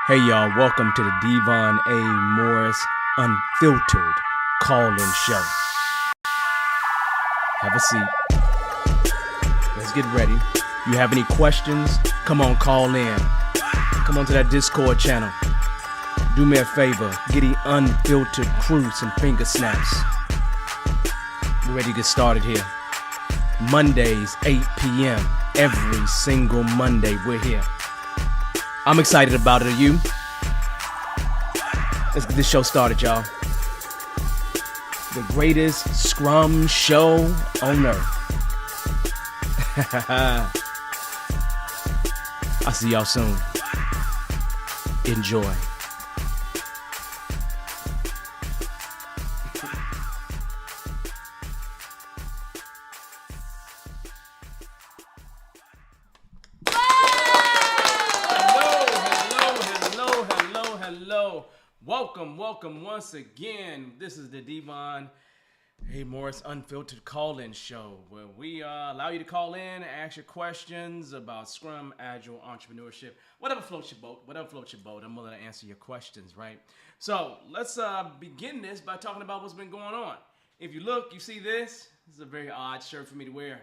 Hey y'all, welcome to the Devon A. Morris Unfiltered Call-In Show. Have a seat. Let's get ready. You have any questions? Come on, call in. Come on to that Discord channel. Do me a favor, get the unfiltered crew some finger snaps. We're ready to get started here. Mondays, 8 p.m. Every single Monday, we're here. I'm excited about it. Are you? Let's get this show started, y'all. The greatest scrum show on earth. I'll see y'all soon. Enjoy. Welcome once again. This is the Devon A. Morris Unfiltered Call-In Show, where we allow you to call in, ask your questions about Scrum, Agile, entrepreneurship, whatever floats your boat. I'm willing to answer your questions, right? So let's begin this by talking about what's been going on. If you look, you see this. This is a very odd shirt for me to wear.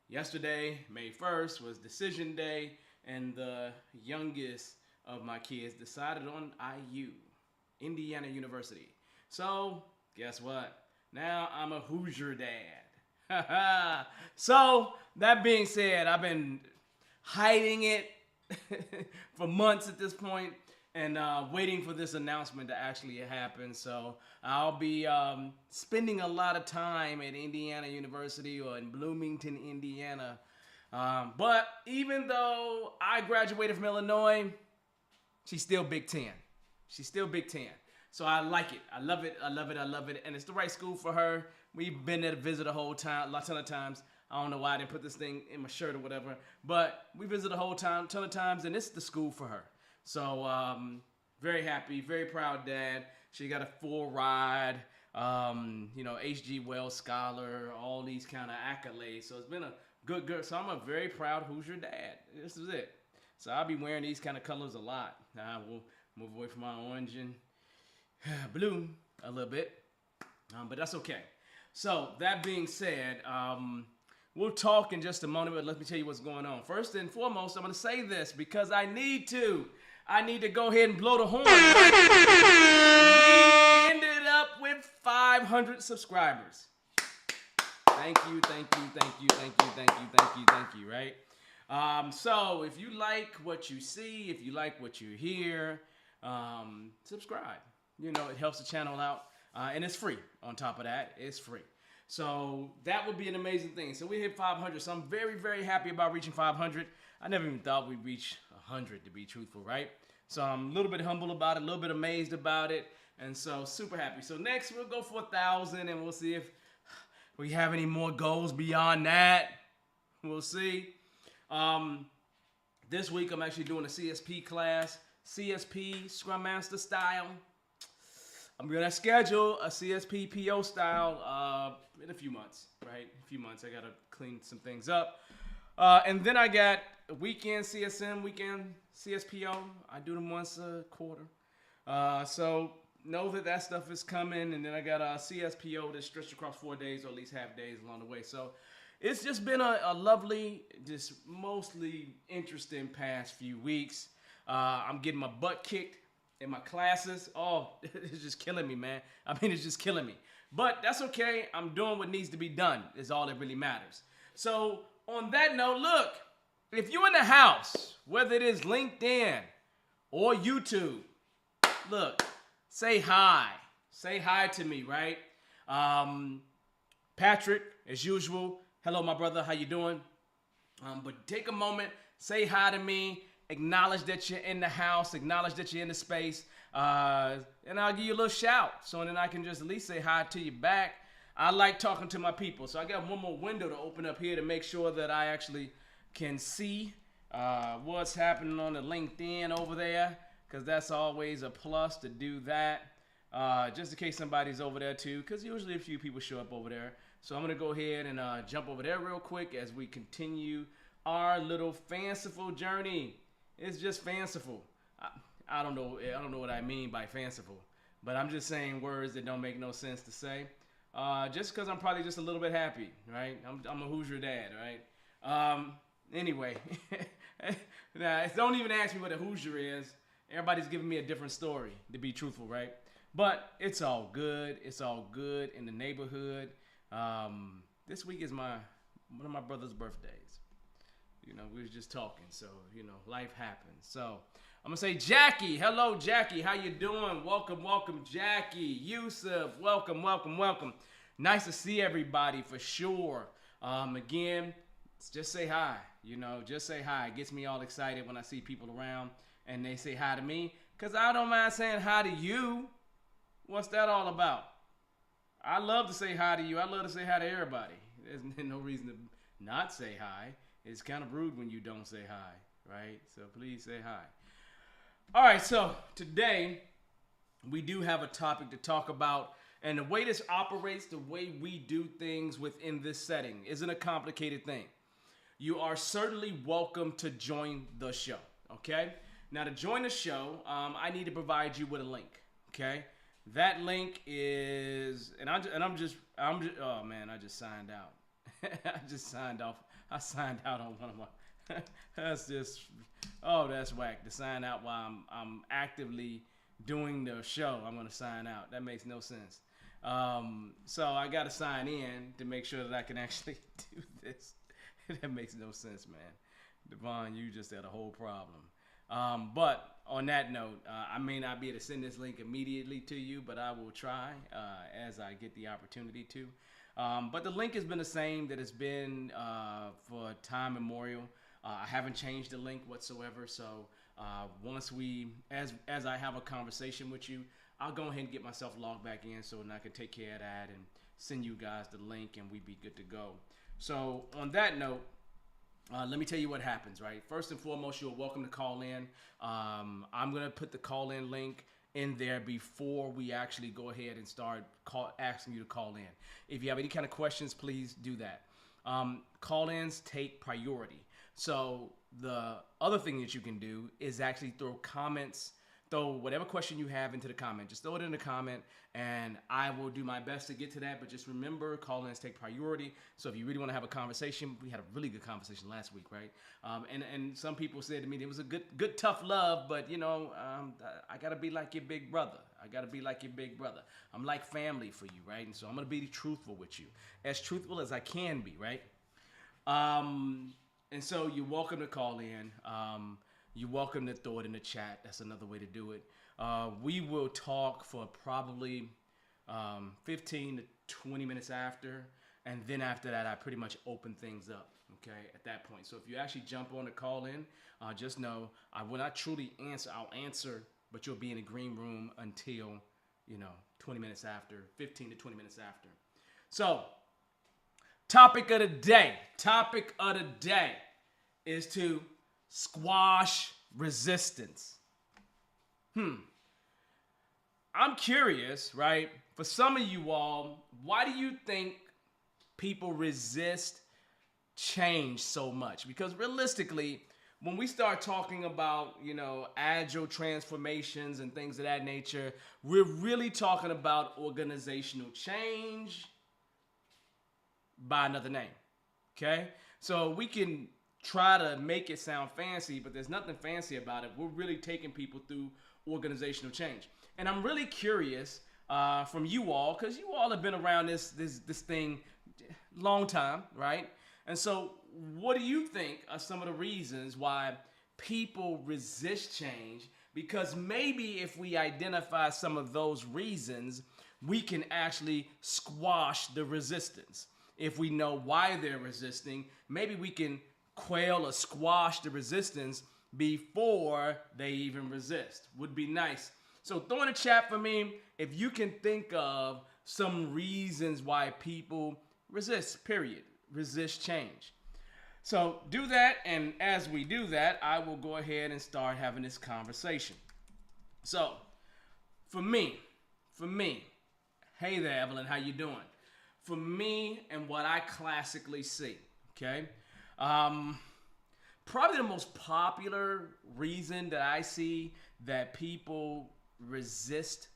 Yesterday, May 1st, was decision day, and the youngest of my kids decided on IU. Indiana University. So, guess what? Now I'm a Hoosier dad. So, that being said, I've been hiding it for months at this point and waiting for this announcement to actually happen. So, I'll be spending a lot of time at Indiana University or in Bloomington, Indiana. But even though I graduated from Illinois, she's still Big Ten. She's still Big Ten. So I like it. I love it. And it's the right school for her. We've been there to visit a whole time, a ton of times. I don't know why I didn't put this thing in my shirt or whatever. But we visited a whole ton of times, and it's the school for her. So very happy, very proud dad. She got a full ride, H.G. Wells Scholar, all these kind of accolades. So it's been a good. So I'm a very proud Hoosier dad. This is it. So I'll be wearing these kind of colors a lot. Now we'll move away from my orange and blue a little bit, but that's okay. So that being said, we'll talk in just a moment, but let me tell you what's going on. First and foremost, I'm going to say this because I need to go ahead and blow the horn. We ended up with 500 subscribers. Thank you, right? So if you like what you see, if you like what you hear, subscribe. It helps the channel out, and it's free. On top of that, it's free. So that would be an amazing thing. So we hit 500. So I'm very, very happy about reaching 500. I never even thought we'd reach 100, to be truthful, right? So I'm a little bit humble about it, a little bit amazed about it, and so super happy. So next we'll go for 1,000, and we'll see if we have any more goals beyond that. We'll see. This week I'm actually doing a CSP class, CSP Scrum Master style. I'm going to schedule a CSP PO style in a few months, right? A few months. I got to clean some things up. And then I got weekend CSM, weekend CSPO. I do them once a quarter. So know that stuff is coming. And then I got a CSPO that's stretched across 4 days or at least half days along the way. So it's just been a lovely, just mostly interesting past few weeks. I'm getting my butt kicked in my classes. Oh, it's just killing me, man. It's just killing me. But that's okay. I'm doing what needs to be done is all that really matters. So on that note, look, if you're in the house, whether it is LinkedIn or YouTube, look, say hi. Say hi to me, right? Patrick, as usual, hello, my brother. How you doing? But take a moment, say hi to me. Acknowledge that you're in the house, acknowledge that you're in the space, and I'll give you a little shout. So then I can just at least say hi to you back. I like talking to my people. So I got one more window to open up here to make sure that I actually can see what's happening on the LinkedIn over there, because that's always a plus to do that, just in case somebody's over there too, because usually a few people show up over there. So I'm going to go ahead and jump over there real quick as we continue our little fanciful journey. It's just fanciful. I don't know what I mean by fanciful, but I'm just saying words that don't make no sense to say. Just because I'm probably just a little bit happy, right? I'm a Hoosier dad, right? Anyway, now don't even ask me what a Hoosier is. Everybody's giving me a different story, to be truthful, right? But it's all good. It's all good in the neighborhood. This week is one of my brother's birthdays. You know, we was just talking, so you know, life happens. So I'm gonna say, Jackie, hello, Jackie, how you doing? Welcome, welcome, Jackie. Yusuf, welcome, welcome, welcome. Nice to see everybody for sure. Again, just say hi. You know, just say hi. It gets me all excited when I see people around and they say hi to me, cause I don't mind saying hi to you. What's that all about? I love to say hi to you. I love to say hi to everybody. There's no reason to not say hi. It's kind of rude when you don't say hi, right? So please say hi. All right, so today we do have a topic to talk about, and the way this operates, the way we do things within this setting isn't a complicated thing. You are certainly welcome to join the show, okay? Now to join the show, I need to provide you with a link, okay? That link is, I'm just, oh man, I just signed out. I just signed off. I signed out on one of my, that's just, oh, that's whack. To sign out while I'm actively doing the show, I'm going to sign out. That makes no sense. So I got to sign in to make sure that I can actually do this. That makes no sense, man. Devon, you just had a whole problem. But on that note, I may not be able to send this link immediately to you, but I will try as I get the opportunity to. But the link has been the same that it's been for time immemorial. I haven't changed the link whatsoever. So once as I have a conversation with you, I'll go ahead and get myself logged back in so that I can take care of that and send you guys the link and we'd be good to go. So on that note, let me tell you what happens, right? First and foremost, you're welcome to call in. I'm going to put the call in link in there before we actually go ahead and start asking you to call in. If you have any kind of questions, please do that. Call-ins take priority. So the other thing that you can do is actually throw whatever question you have into the comment. Just throw it in the comment and I will do my best to get to that. But just remember, call-ins take priority. So if you really want to have a conversation, we had a really good conversation last week, right? And some people said to me, it was a good tough love, but you know, I got to be like your big brother. I got to be like your big brother. I'm like family for you, right? And so I'm going to be truthful with you. As truthful as I can be, right? And so you're welcome to call in. You're welcome to throw it in the chat. That's another way to do it. We will talk for probably 15 to 20 minutes after. And then after that, I pretty much open things up, okay, at that point. So if you actually jump on the call in, just know I will not truly answer. I'll answer, but you'll be in the green room until, 20 minutes after, 15 to 20 minutes after. So topic of the day is to squash resistance. I'm curious, right? For some of you all, why do you think people resist change so much? Because realistically, when we start talking about, agile transformations and things of that nature, we're really talking about organizational change by another name, okay? So we can try to make it sound fancy, but there's nothing fancy about it. We're really taking people through organizational change. And I'm really curious from you all, because you all have been around this thing long time, right? And so what do you think are some of the reasons why people resist change? Because maybe if we identify some of those reasons, we can actually squash the resistance. If we know why they're resisting, maybe we can quail or squash the resistance before they even resist. Would be nice. So throw in the chat for me if you can think of some reasons why people resist change. So do that, and as we do that, I will go ahead and start having this conversation. So for me, hey there, Evelyn, how you doing? For me and what I classically see, okay? Probably the most popular reason that I see that people resist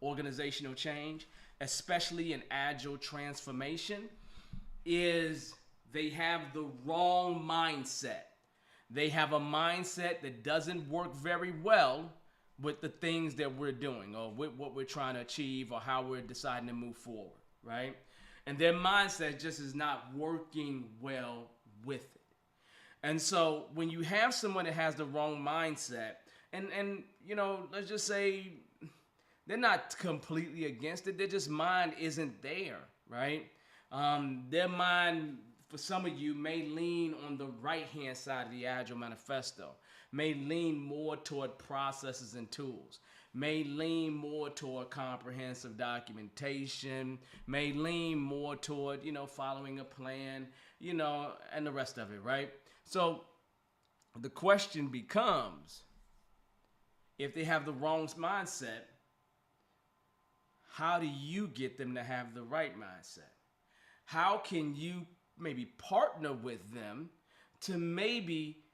organizational change, especially in agile transformation, is they have the wrong mindset. They have a mindset that doesn't work very well with the things that we're doing or with what we're trying to achieve or how we're deciding to move forward, right? And their mindset just is not working well with it. And so when you have someone that has the wrong mindset, and you know, let's just say they're not completely against it, their just mind isn't there, right? Their mind, for some of you, may lean on the right-hand side of the Agile Manifesto, may lean more toward processes and tools, may lean more toward comprehensive documentation, may lean more toward, you know, following a plan, you know, and the rest of it, right? So the question becomes, if they have the wrong mindset, how do you get them to have the right mindset? How can you maybe partner with them to maybe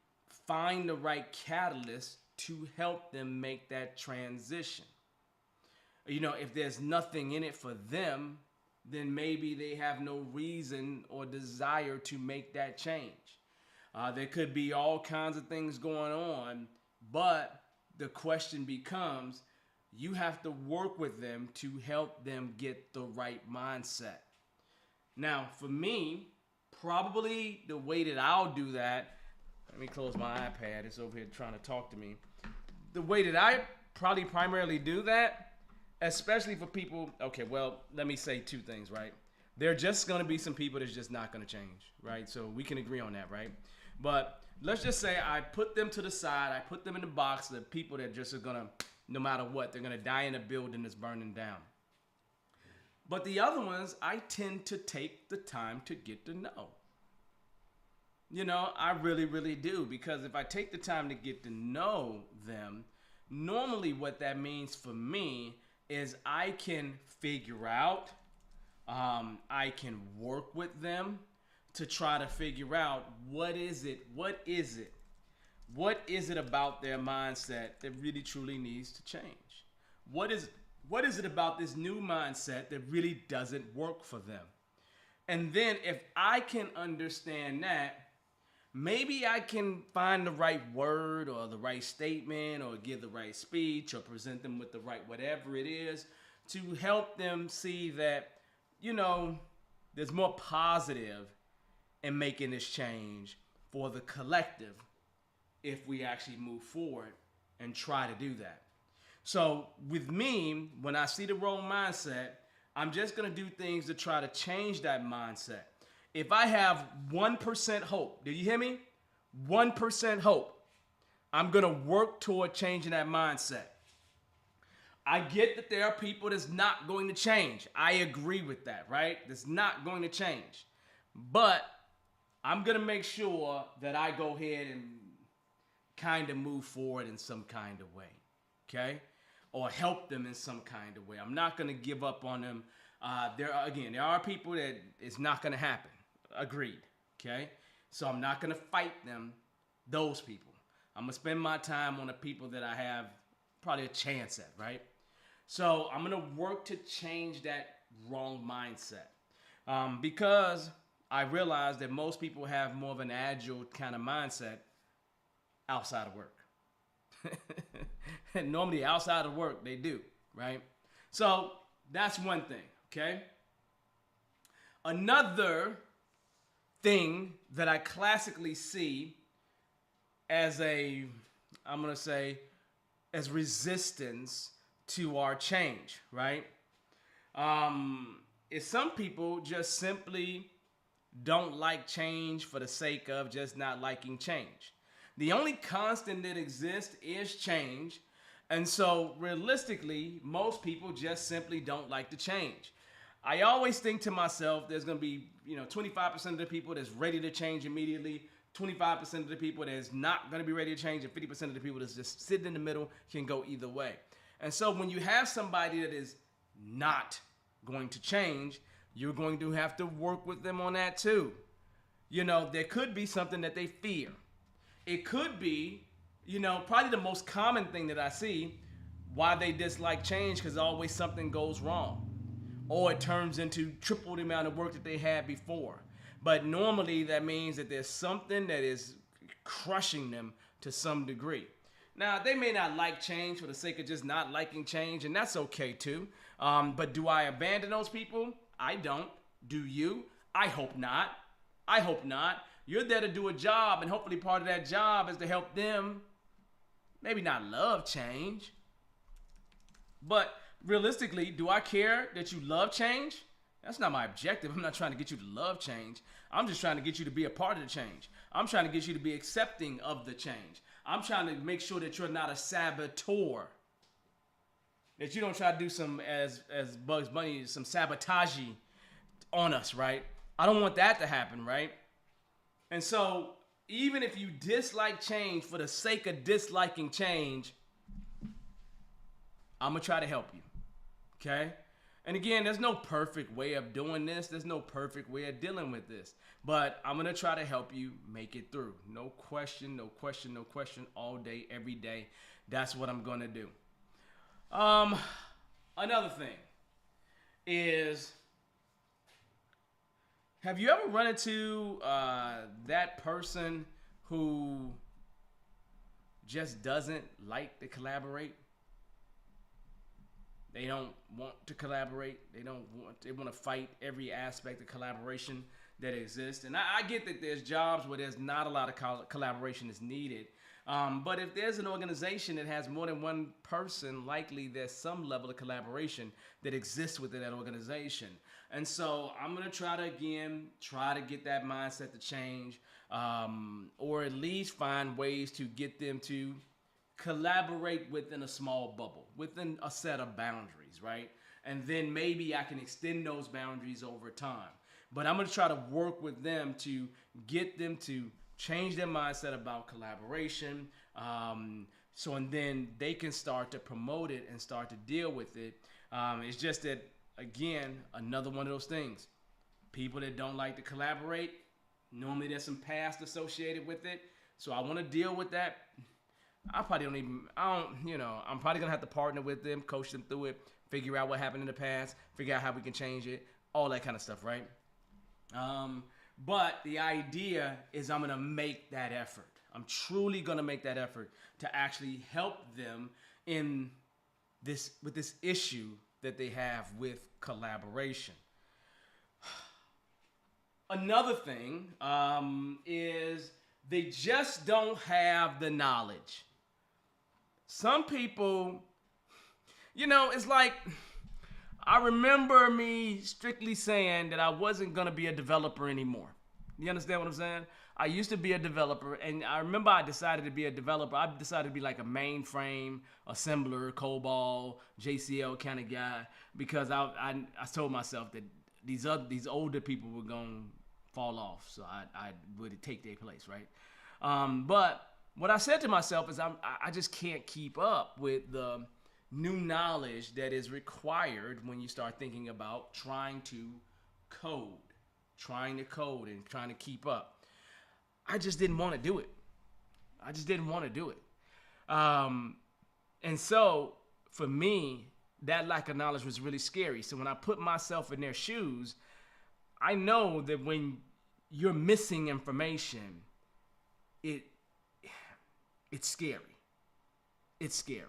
find the right catalyst to help them make that transition? You know, if there's nothing in it for them, then maybe they have no reason or desire to make that change. There could be all kinds of things going on, but the question becomes, you have to work with them to help them get the right mindset. Now, for me, probably the way that I'll do that, let me close my iPad, it's over here trying to talk to me. The way that I probably primarily do that, especially for people, okay, well, let me say two things, right? There are just going to be some people that's just not going to change, right? So we can agree on that, right? But let's just say I put them to the side, I put them in the box of people that just are going to, no matter what, they're going to die in a building that's burning down. But the other ones, I tend to take the time to get to know. You know, I really, really do. Because if I take the time to get to know them, normally what that means for me is I can figure out, I can work with them to try to figure out what is it about their mindset that really truly needs to change? What is it about this new mindset that really doesn't work for them? And then if I can understand that, maybe I can find the right word or the right statement or give the right speech or present them with the right whatever it is to help them see that, you know, there's more positive in making this change for the collective if we actually move forward and try to do that. So with me, when I see the wrong mindset, I'm just going to do things to try to change that mindset. If I have 1% hope, do you hear me? 1% hope, I'm going to work toward changing that mindset. I get that there are people that's not going to change. I agree with that, right? That's not going to change. But I'm going to make sure that I go ahead and kind of move forward in some kind of way, okay? Or help them in some kind of way. I'm not going to give up on them. There are people that it's not going to happen. Agreed, okay? So I'm not going to fight them, those people. I'm going to spend my time on the people that I have probably a chance at, right? So I'm going to work to change that wrong mindset. Because I realize that most people have more of an agile kind of mindset outside of work. And normally outside of work, they do, right? So that's one thing, okay? Another thing that I classically see as as resistance to our change, right? Is some people just simply don't like change for the sake of just not liking change. The only constant that exists is change. And so realistically, most people just simply don't like to change. I always think to myself, there's going to be, 25% of the people that's ready to change immediately, 25% of the people that's not going to be ready to change, and 50% of the people that's just sitting in the middle can go either way. And so when you have somebody that is not going to change, you're going to have to work with them on that too. There could be something that they fear. It could be probably the most common thing that I see why they dislike change, because always something goes wrong, or it turns into triple the amount of work that they had before. But normally that means that there's something that is crushing them to some degree. Now, they may not like change for the sake of just not liking change, and that's okay too. But do I abandon those people? I don't. Do you? I hope not. I hope not. You're there to do a job, and hopefully part of that job is to help them maybe not love change. But realistically, do I care that you love change? That's not my objective. I'm not trying to get you to love change. I'm just trying to get you to be a part of the change. I'm trying to get you to be accepting of the change. I'm trying to make sure that you're not a saboteur. That you don't try to do some, as Bugs Bunny, some sabotage on us, right? I don't want that to happen, right? And so, even if you dislike change for the sake of disliking change, I'm going to try to help you, okay? And again, there's no perfect way of doing this. There's no perfect way of dealing with this. But I'm going to try to help you make it through. No question, no question, no question, all day, every day. That's what I'm going to do. Another thing is, have you ever run into that person who just doesn't like to collaborate? They don't want to collaborate. They want to fight every aspect of collaboration that exists. And I get that there's jobs where there's not a lot of collaboration is needed. But if there's an organization that has more than one person, likely there's some level of collaboration that exists within that organization. And so I'm going to try to get that mindset to change, or at least find ways to get them to collaborate within a small bubble, within a set of boundaries, right? And then maybe I can extend those boundaries over time. But I'm going to try to work with them to get them to change their mindset about collaboration. And then they can start to promote it and start to deal with it. It's just that, again, another one of those things. People that don't like to collaborate, normally there's some past associated with it. So I want to deal with that. I'm probably gonna have to partner with them, coach them through it, figure out what happened in the past, figure out how we can change it, all that kind of stuff, right? But the idea is I'm gonna make that effort. I'm truly gonna make that effort to actually help them with this issue that they have with collaboration. Another thing is they just don't have the knowledge. Some people, it's like, I remember me strictly saying that I wasn't going to be a developer anymore. You understand what I'm saying? I used to be a developer, and I remember I decided to be a developer. I decided to be like a mainframe, assembler, COBOL, JCL kind of guy, because I told myself that these older people were going to fall off, so I would take their place, right? But what I said to myself is I just can't keep up with the new knowledge that is required when you start thinking about trying to code and trying to keep up. I just didn't want to do it. And so for me, that lack of knowledge was really scary. So when I put myself in their shoes, I know that when you're missing information, it's scary. It's scary.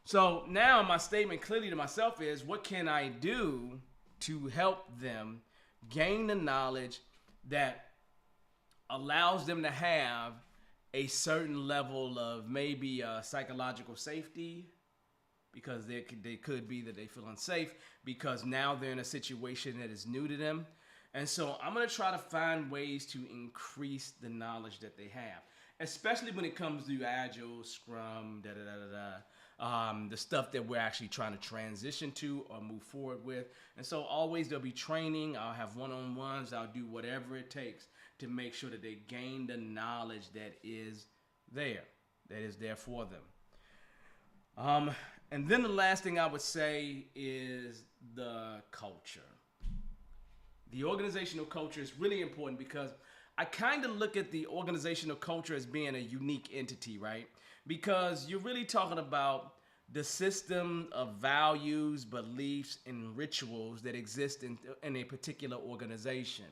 So now my statement clearly to myself is, what can I do to help them gain the knowledge that allows them to have a certain level of maybe psychological safety, because they could be that they feel unsafe because now they're in a situation that is new to them. And so I'm going to try to find ways to increase the knowledge that they have, especially when it comes to Agile, Scrum, the stuff that we're actually trying to transition to or move forward with. And so always there'll be training. I'll have one-on-ones. I'll do whatever it takes to make sure that they gain the knowledge that is there for them. And then the last thing I would say is the culture. The organizational culture is really important, because I kind of look at the organizational culture as being a unique entity, right? Because you're really talking about the system of values, beliefs, and rituals that exist in a particular organization.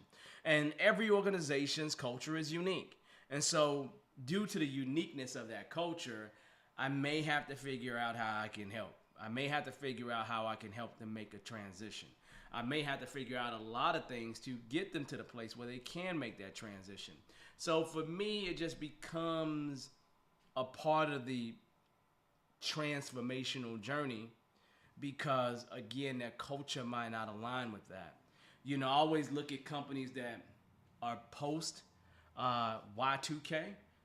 And every organization's culture is unique. And so, due to the uniqueness of that culture, I may have to figure out how I can help. I may have to figure out how I can help them make a transition. I may have to figure out a lot of things to get them to the place where they can make that transition. So for me, it just becomes a part of the transformational journey because, again, that culture might not align with that. You know, I always look at companies that are post Y2K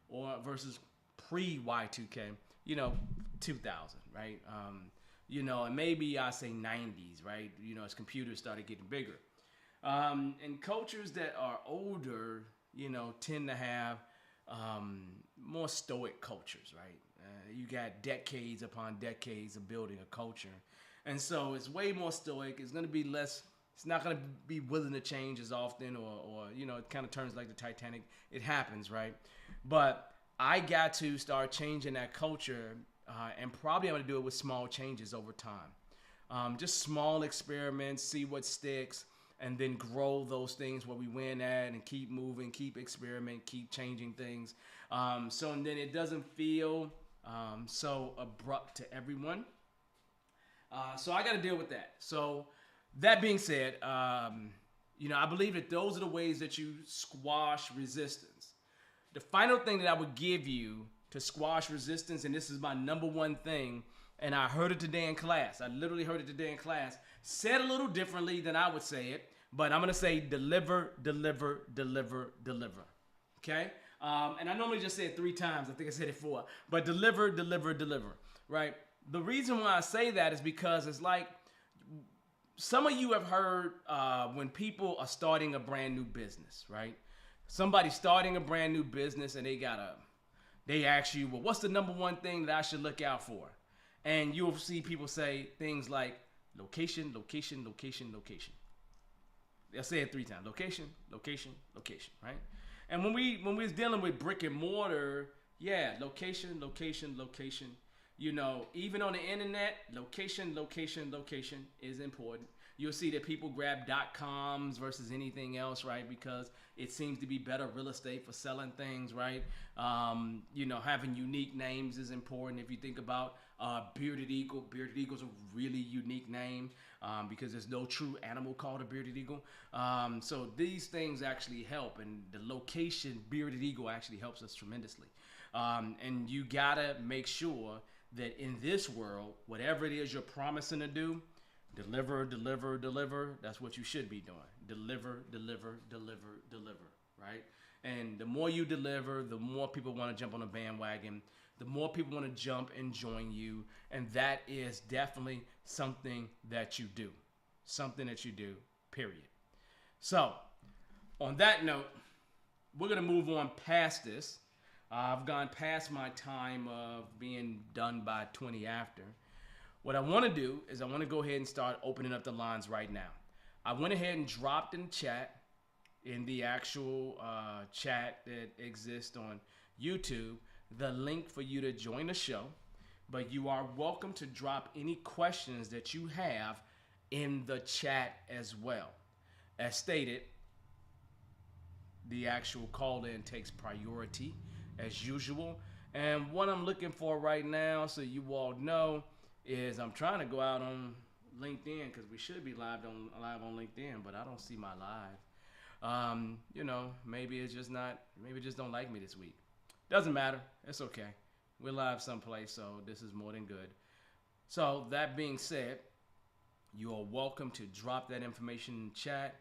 or versus pre Y2K, you know, 2000, right? You know, and maybe I say 90s, right? You know, as computers started getting bigger. And cultures that are older, you know, tend to have more stoic cultures, right? You got decades upon decades of building a culture. And so it's way more stoic. It's going to be less, it's not going to be willing to change as often or you know, it kind of turns like the Titanic. It happens, right? But I got to start changing that culture, and probably I'm going to do it with small changes over time. Just small experiments, see what sticks, and then grow those things where we win at and keep moving, keep experimenting, keep changing things. So and then it doesn't feel so abrupt to everyone. So I got to deal with that. So that being said, you know, I believe that those are the ways that you squash resistance. The final thing that I would give you to squash resistance, and this is my number one thing, and I heard it today in class. I literally heard it today in class. Said a little differently than I would say it, but I'm going to say deliver, deliver, deliver, deliver. Okay? And I normally just say it 3 times. I think I said it 4. But deliver, deliver, deliver. Right? The reason why I say that is because it's like some of you have heard when people are starting a brand new business, right? Somebody's starting a brand new business and they ask you, well, what's the number one thing that I should look out for? And you'll see people say things like location, location, location, location. They'll say it 3 times. Location, location, location, right? And when we was dealing with brick and mortar, yeah, location, location, location. You know, even on the internet, location, location, location is important. You'll see that people grab .coms versus anything else, right? Because it seems to be better real estate for selling things, right? You know, having unique names is important. If you think about Bearded Eagle, Bearded Eagle is a really unique name because there's no true animal called a Bearded Eagle. So these things actually help, and the location Bearded Eagle actually helps us tremendously. And you gotta make sure that in this world, whatever it is you're promising to do, deliver, deliver, deliver. That's what you should be doing. Deliver, deliver, deliver, deliver, right? And the more you deliver, the more people want to jump on the bandwagon, the more people want to jump and join you. And that is definitely something that you do. Something that you do, period. So, on that note, we're going to move on past this. I've gone past my time of being done by 20 after. What I want to do is I want to go ahead and start opening up the lines right now. I went ahead and dropped in chat, in the actual chat that exists on YouTube, the link for you to join the show. But you are welcome to drop any questions that you have in the chat as well. As stated, the actual call-in takes priority as usual. And what I'm looking for right now, so you all know, is I'm trying to go out on LinkedIn because we should be live on LinkedIn, but I don't see my live. You know, maybe it's just not, maybe it just don't like me this week. Doesn't matter. It's okay. We're live someplace, so this is more than good. So that being said, you are welcome to drop that information in chat.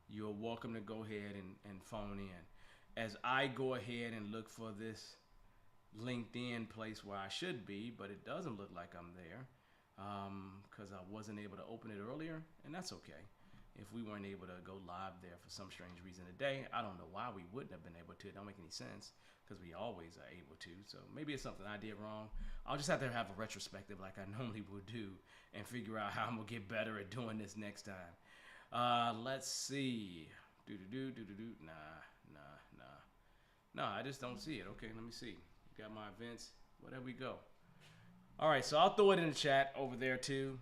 You're welcome to go ahead and phone in. As I go ahead and look for this LinkedIn place where I should be, but it doesn't look like I'm there because I wasn't able to open it earlier, and that's okay. If we weren't able to go live there for some strange reason today, I don't know why we wouldn't have been able to. It don't make any sense because we always are able to. So maybe it's something I did wrong. I'll just have to have a retrospective like I normally would do and figure out how I'm going to get better at doing this next time. Let's see. Nah. No, I just don't see it. Okay, let me see. Got my events. Well, there we go. All right, so I'll throw it in the chat over there too.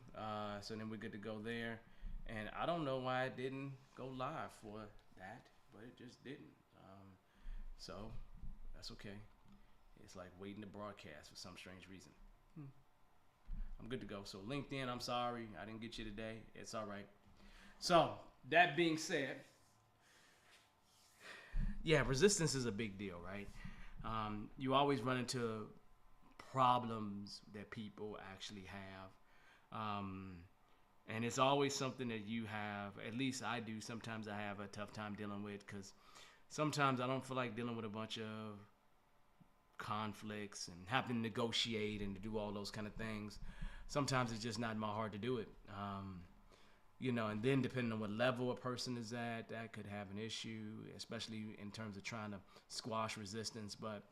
So then we're good to go there. And I don't know why it didn't go live for that, but it just didn't. So that's okay. It's like waiting to broadcast for some strange reason. I'm good to go. So LinkedIn, I'm sorry I didn't get you today. It's all right. So that being said, yeah, resistance is a big deal, right? You always run into problems that people actually have. And it's always something that you have, at least I do. Sometimes I have a tough time dealing with because sometimes I don't feel like dealing with a bunch of conflicts and having to negotiate and to do all those kind of things. Sometimes it's just not in my heart to do it. And then depending on what level a person is at, that could have an issue, especially in terms of trying to squash resistance. But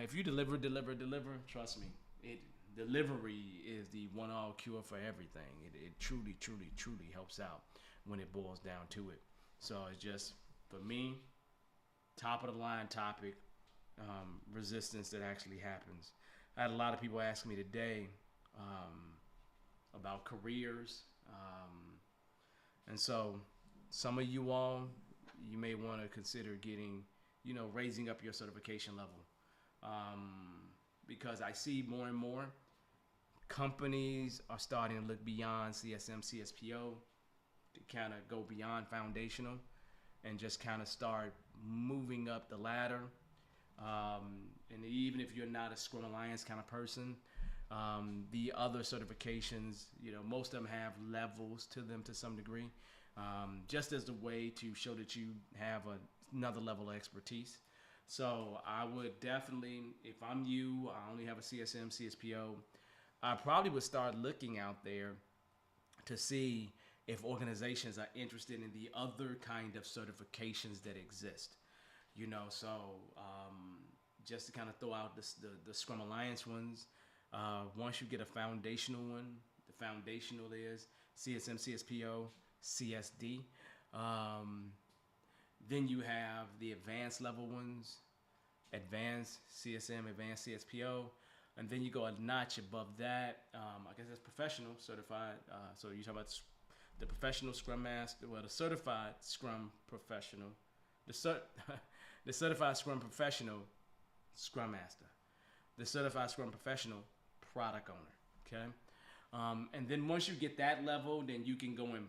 if you deliver, trust me, delivery is the one-all cure for everything. It truly, truly, truly helps out when it boils down to it. So it's just, for me, top of the line topic, resistance that actually happens. I had a lot of people ask me today about careers. And so some of you all, you may want to consider getting, raising up your certification level. Because I see more and more companies are starting to look beyond CSM, CSPO to kind of go beyond foundational and just kind of start moving up the ladder. And even if you're not a Scrum Alliance kind of person, the other certifications, most of them have levels to them to some degree, just as a way to show that you have another level of expertise. So I would definitely, if I'm you, I only have a CSM, CSPO, I probably would start looking out there to see if organizations are interested in the other kind of certifications that exist. So just to kind of throw out the Scrum Alliance ones, once you get a foundational one, the foundational is CSM, CSPO, CSD. Then you have the advanced level ones, advanced CSM, advanced CSPO. And then you go a notch above that. I guess that's professional, certified. So you talk about the professional Scrum Master, the certified Scrum Professional, the certified Scrum Professional Scrum Master, the certified Scrum Professional Product Owner. Okay. And then once you get that level, then you can go in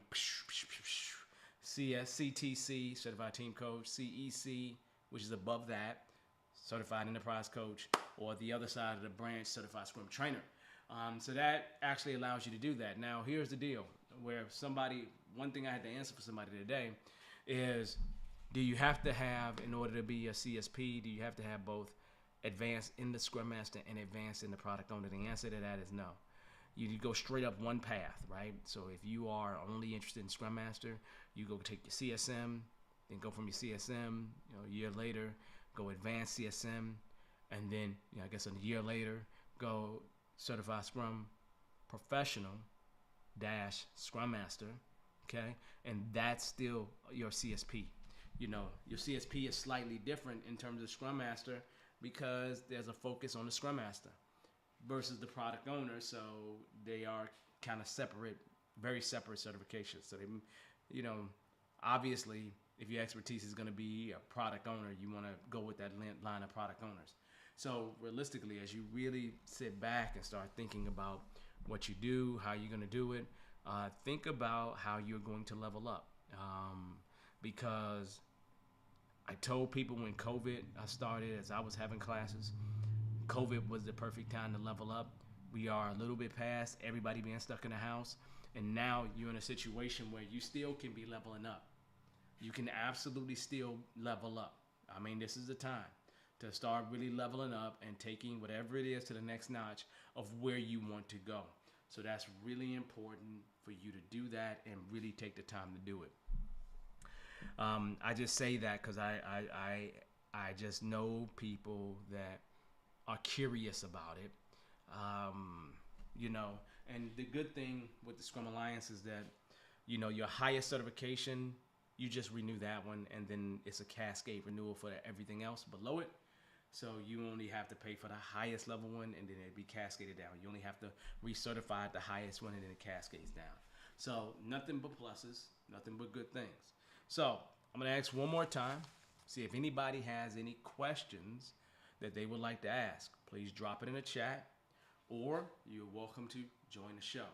CTC, Certified Team Coach, CEC, which is above that, Certified Enterprise Coach, or the other side of the branch, Certified Scrum Trainer. So that actually allows you to do that. Now, here's the deal, where one thing I had to answer for somebody today is, do you have to have, in order to be a CSP, do you have to have both advanced in the Scrum Master and advanced in the Product Owner? The answer to that is no. You go straight up one path, right? So if you are only interested in Scrum Master, you go take your CSM, then go from your CSM, a year later, go advanced CSM, and then, I guess a year later, go Certified Scrum Professional - Scrum Master, okay? And that's still your CSP. Your CSP is slightly different in terms of Scrum Master because there's a focus on the Scrum Master versus the Product Owner, so they are kind of separate, very separate certifications. So they, obviously, if your expertise is going to be a product owner, you want to go with that line of product owners. So realistically, as you really sit back and start thinking about what you do, how you're going to do it, think about how you're going to level up. Because I told people when COVID started, as I was having classes, COVID was the perfect time to level up. We are a little bit past everybody being stuck in the house, and now you're in a situation where you still can be leveling up. You can absolutely still level up. I mean, this is the time to start really leveling up and taking whatever it is to the next notch of where you want to go. So that's really important for you to do that and really take the time to do it. I just say that because I just know people that are curious about it. And the good thing with the Scrum Alliance is that, your highest certification you just renew that one, and then it's a cascade renewal for everything else below it. So you only have to pay for the highest level one, and then it'd be cascaded down. You only have to recertify the highest one, and then it cascades down. So nothing but pluses, nothing but good things. So I'm gonna ask one more time, see if anybody has any questions that they would like to ask. Please drop it in the chat, or you're welcome to join the show.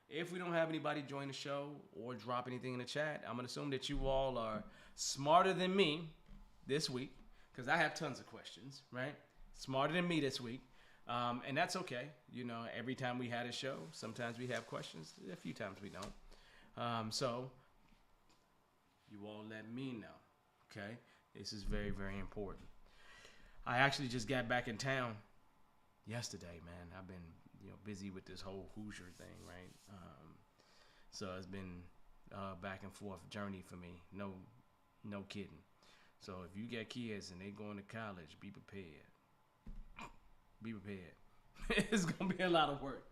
If we don't have anybody join the show or drop anything in the chat, I'm gonna assume that you all are smarter than me this week, because I have tons of questions, right? Smarter than me this week. And that's okay. You know, every time we had a show, sometimes we have questions. A few times we don't. So you all let me know, okay? This is very, very important. I actually just got back in town yesterday, man. I've been, busy with this whole Hoosier thing, right? So it's been back and forth journey for me. No kidding. So if you got kids and they going to college, be prepared. Be prepared. It's going to be a lot of work.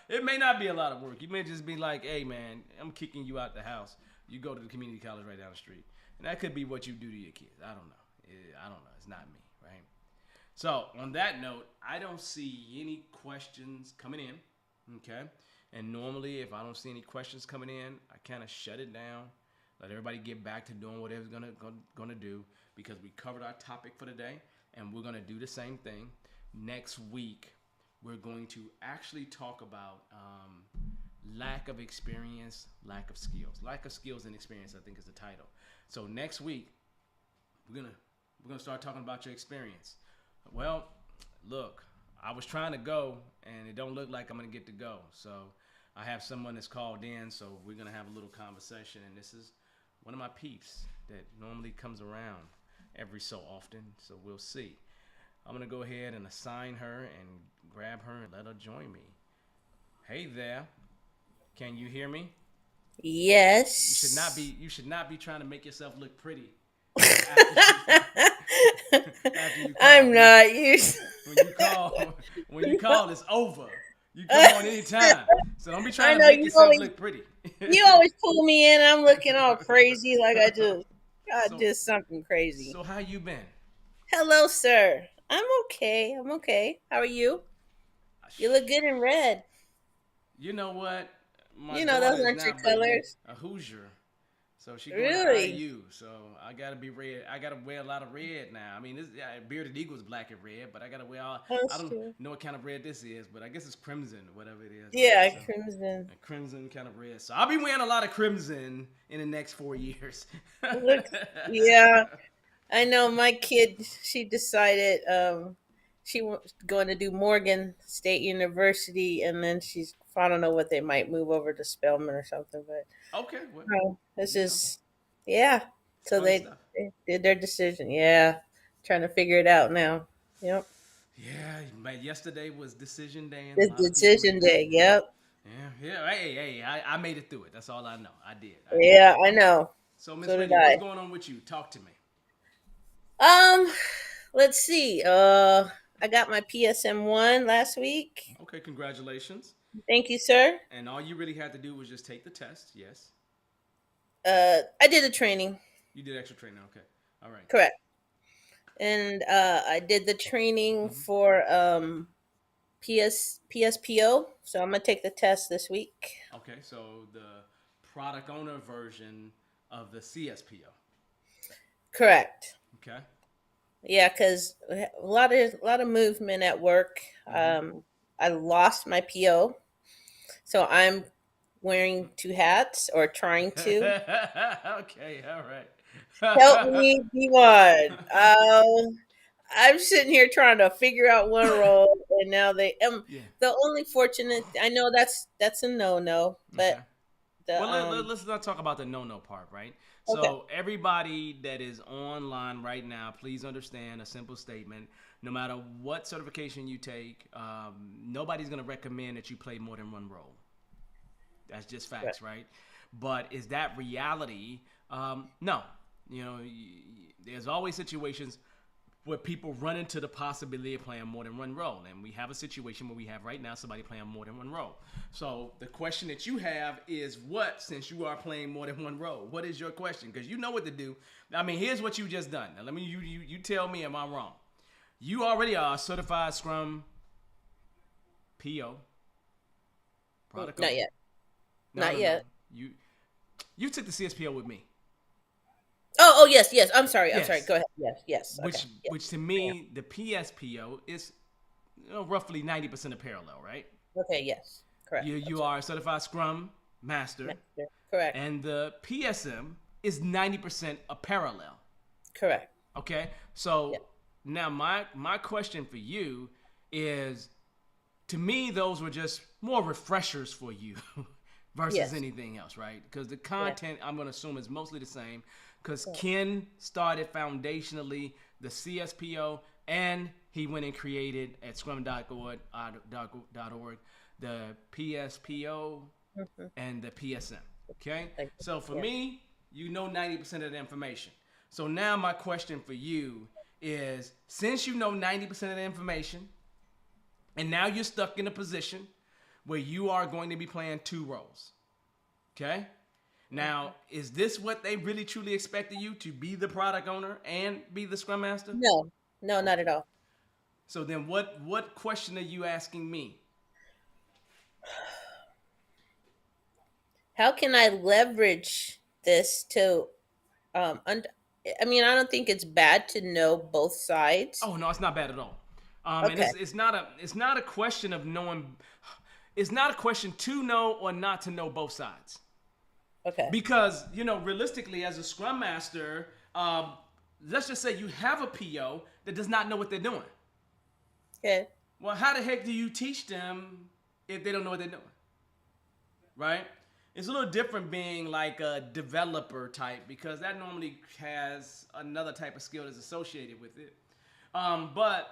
It may not be a lot of work. You may just be like, hey, man, I'm kicking you out the house. You go to the community college right down the street. And that could be what you do to your kids. I don't know. It's not me, right? So on that note, I don't see any questions coming in, okay? And normally if I don't see any questions coming in, I kind of shut it down. Let everybody get back to doing whatever's gonna do, because we covered our topic for today, and we're gonna do the same thing. Next week, we're going to actually talk about lack of experience, lack of skills. Lack of skills and experience, I think, is the title. So next week, we're gonna start talking about your experience. Well, look, I was trying to go, and it don't look like I'm gonna get to go. So I have someone that's called in, so we're gonna have a little conversation, and this is one of my peeps that normally comes around every so often, so we'll see. I'm going to go ahead and assign her and grab her and let her join me. Hey there. Can you hear me? Yes. You should not be trying to make yourself look pretty. After you call. I'm not used. When you call, it's over. You come on anytime. So don't be trying to make yourself look pretty. You always pull me in. I'm looking all crazy like I did something crazy. So how you been? Hello, sir. I'm okay. How are you? You look good in red. You know what? Those aren't your colors. A Hoosier. So she going Really? to IU. So I gotta be red. I gotta wear a lot of red now. I mean, this Bearded Eagle is black and red, but I gotta wear all. I don't know what kind of red this is, but I guess it's crimson, whatever it is. Yeah, so, crimson. A crimson kind of red. So I'll be wearing a lot of crimson in the next 4 years. Yeah, I know. My kid, she decided she was going to do Morgan State University, and then I don't know what they might move over to Spelman or something, but. Okay. Well, this is, yeah. So they did their decision. Yeah. Trying to figure it out now. Yep. Yeah, but yesterday was decision day. And It's decision day. Yep. Yeah. Hey, I made it through it. That's all I know. I did. Yeah, I know. So, Miss Wendy, what's going on with you? Talk to me. Let's see. I got my PSM1 last week. Okay, congratulations. Thank you, sir. And all you really had to do was just take the test, yes? I did the training. You did extra training, okay. All right. Correct. And I did the training for PSPO, so I'm going to take the test this week. Okay, so the product owner version of the CSPO. Correct. Okay. Yeah, because a lot of movement at work. I lost my PO, so I'm wearing 2 hats or trying to. Okay, all right. Help me, D1. I'm sitting here trying to figure out one role, and now they the only fortunate. I know that's a no, but well, let's not talk about the no part, right? Okay. So everybody that is online right now, please understand a simple statement. No matter what certification you take, nobody's going to recommend that you play more than one role. That's just facts, right? But is that reality? No. There's always situations where people run into the possibility of playing more than one role. And we have a situation where we have right now somebody playing more than one role. So the question that you have is what, since you are playing more than one role, what is your question? Because you know what to do. I mean, here's what you just done. Now, let me, you tell me, am I wrong? You already are a certified Scrum PO. Product Not owner. yet. No, Not no, yet. no. You took the CSPO with me. Oh, yes, yes. I'm sorry. Yes. Go ahead. Yes, yes. Okay. Which Yes. which to me, the PSPO is roughly 90% of parallel, right? Okay. Yes. Correct. You are a certified Scrum Master, Master. Correct. and the PSM is 90% a parallel. Correct. Okay, so Yeah. now my question for you is, to me, those were just more refreshers for you versus Yes. anything else, right? Because the content, I'm going to assume, is mostly the same. Because Ken started foundationally the CSPO, and he went and created at scrum.org the PSPO and the PSM. Okay? Thank you. So for Yeah. me, you know 90% of the information. So now my question for you is, since you know 90% of the information, and now you're stuck in a position where you are going to be playing two roles. Okay? Now, is this what they really truly expected you to be, the product owner and be the Scrum Master? No, no, not at all. So then what question are you asking me? How can I leverage this to I mean, I don't think it's bad to know both sides. Oh no, it's not bad at all. And Okay. it's not a question of knowing. It's not a question to know or not to know both sides. Okay. Because, realistically, as a Scrum Master, let's just say you have a PO that does not know what they're doing. Okay. Well, how the heck do you teach them if they don't know what they're doing? Right? It's a little different being like a developer type, because that normally has another type of skill that's associated with it. But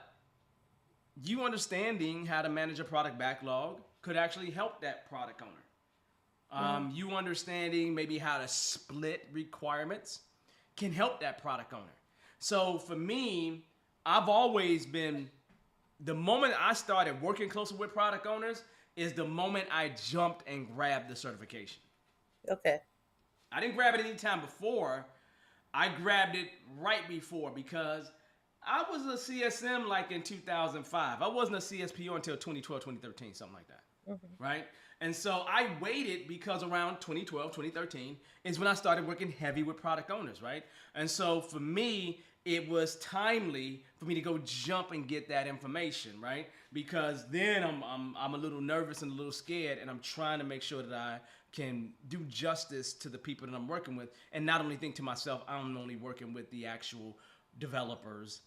you understanding how to manage a product backlog could actually help that product owner. You understanding maybe how to split requirements can help that product owner. So for me, I've always been, the moment I started working closer with product owners is the moment I jumped and grabbed the certification. Okay. I didn't grab it any time before. I grabbed it right before, because I was a CSM like in 2005. I wasn't a CSPO until 2012, 2013, something like that. Right? And so I waited, because around 2012, 2013 is when I started working heavy with product owners, right? And so for me, it was timely for me to go jump and get that information, right? Because then I'm a little nervous and a little scared, and I'm trying to make sure that I can do justice to the people that I'm working with, and not only think to myself, I'm only working with the actual developers